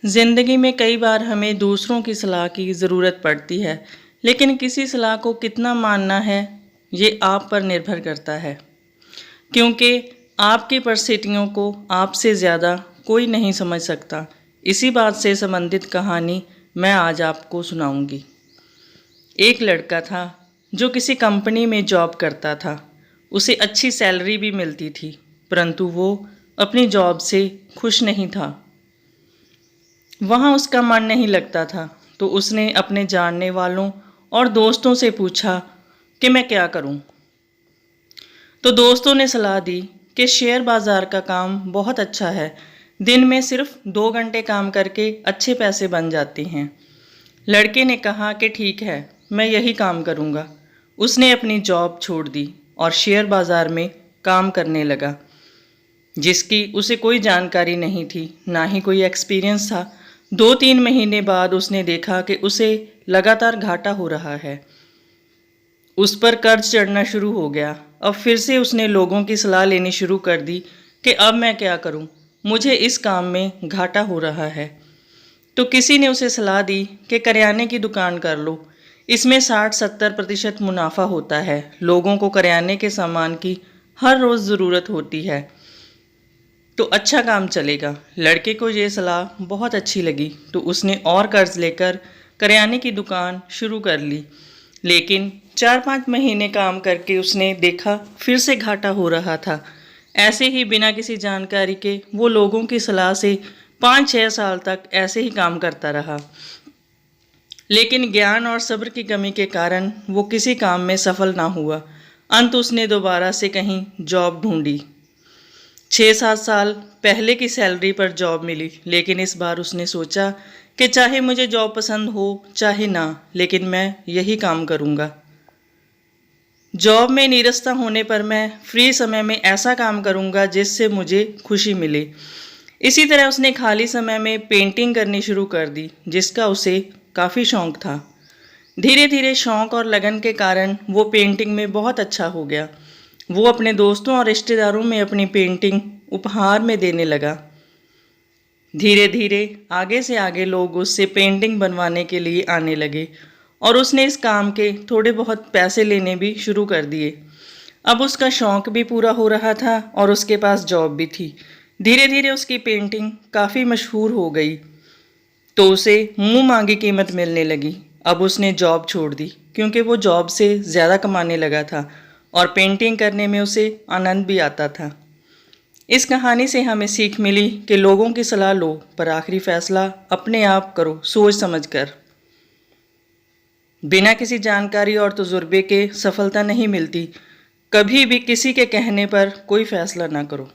ज़िंदगी में कई बार हमें दूसरों की सलाह की ज़रूरत पड़ती है, लेकिन किसी सलाह को कितना मानना है, ये आप पर निर्भर करता है, क्योंकि आपकी परिस्थितियों को आपसे ज़्यादा कोई नहीं समझ सकता। इसी बात से संबंधित कहानी मैं आज आपको सुनाऊंगी। एक लड़का था जो किसी कंपनी में जॉब करता था। उसे अच्छी सैलरी भी मिलती थी, परंतु वो अपनी जॉब से खुश नहीं था। वहाँ उसका मन नहीं लगता था, तो उसने अपने जानने वालों और दोस्तों से पूछा कि मैं क्या करूं। तो दोस्तों ने सलाह दी कि शेयर बाज़ार का काम बहुत अच्छा है, दिन में सिर्फ 2 घंटे काम करके अच्छे पैसे बन जाते हैं। लड़के ने कहा कि ठीक है, मैं यही काम करूंगा। उसने अपनी जॉब छोड़ दी और शेयर बाज़ार में काम करने लगा, जिसकी उसे कोई जानकारी नहीं थी, ना ही कोई एक्सपीरियंस था। 2-3 महीने बाद उसने देखा कि उसे लगातार घाटा हो रहा है। उस पर कर्ज चढ़ना शुरू हो गया। अब फिर से उसने लोगों की सलाह लेनी शुरू कर दी कि अब मैं क्या करूं, मुझे इस काम में घाटा हो रहा है। तो किसी ने उसे सलाह दी कि करियाने की दुकान कर लो, इसमें 60-70% मुनाफा होता है। लोगों को करियाने के सामान की हर रोज़ ज़रूरत होती है, तो अच्छा काम चलेगा। लड़के को ये सलाह बहुत अच्छी लगी, तो उसने और कर्ज लेकर करियाने की दुकान शुरू कर ली। लेकिन 4-5 महीने काम करके उसने देखा फिर से घाटा हो रहा था। ऐसे ही बिना किसी जानकारी के वो लोगों की सलाह से 5-6 साल तक ऐसे ही काम करता रहा। लेकिन ज्ञान और सब्र की कमी के कारण वो किसी काम में सफल ना हुआ। अंत उसने दोबारा से कहीं जॉब ढूंढी। 6-7 साल पहले की सैलरी पर जॉब मिली, लेकिन इस बार उसने सोचा कि चाहे मुझे जॉब पसंद हो चाहे ना, लेकिन मैं यही काम करूँगा। जॉब में निरस्ता होने पर मैं फ्री समय में ऐसा काम करूँगा जिससे मुझे खुशी मिले। इसी तरह उसने खाली समय में पेंटिंग करनी शुरू कर दी, जिसका उसे काफ़ी शौक था। धीरे धीरे शौक और लगन के कारण वो पेंटिंग में बहुत अच्छा हो गया। वो अपने दोस्तों और रिश्तेदारों में अपनी पेंटिंग उपहार में देने लगा। धीरे धीरे आगे से आगे लोग उससे पेंटिंग बनवाने के लिए आने लगे और उसने इस काम के थोड़े बहुत पैसे लेने भी शुरू कर दिए। अब उसका शौक भी पूरा हो रहा था और उसके पास जॉब भी थी। धीरे धीरे उसकी पेंटिंग काफ़ी मशहूर हो गई, तो उसे मुंह मांगी कीमत मिलने लगी। अब उसने जॉब छोड़ दी, क्योंकि वो जॉब से ज़्यादा कमाने लगा था और पेंटिंग करने में उसे आनंद भी आता था। इस कहानी से हमें सीख मिली कि लोगों की सलाह लो, पर आखिरी फैसला अपने आप करो, सोच समझ कर। बिना किसी जानकारी और तजुर्बे के सफलता नहीं मिलती। कभी भी किसी के कहने पर कोई फैसला ना करो।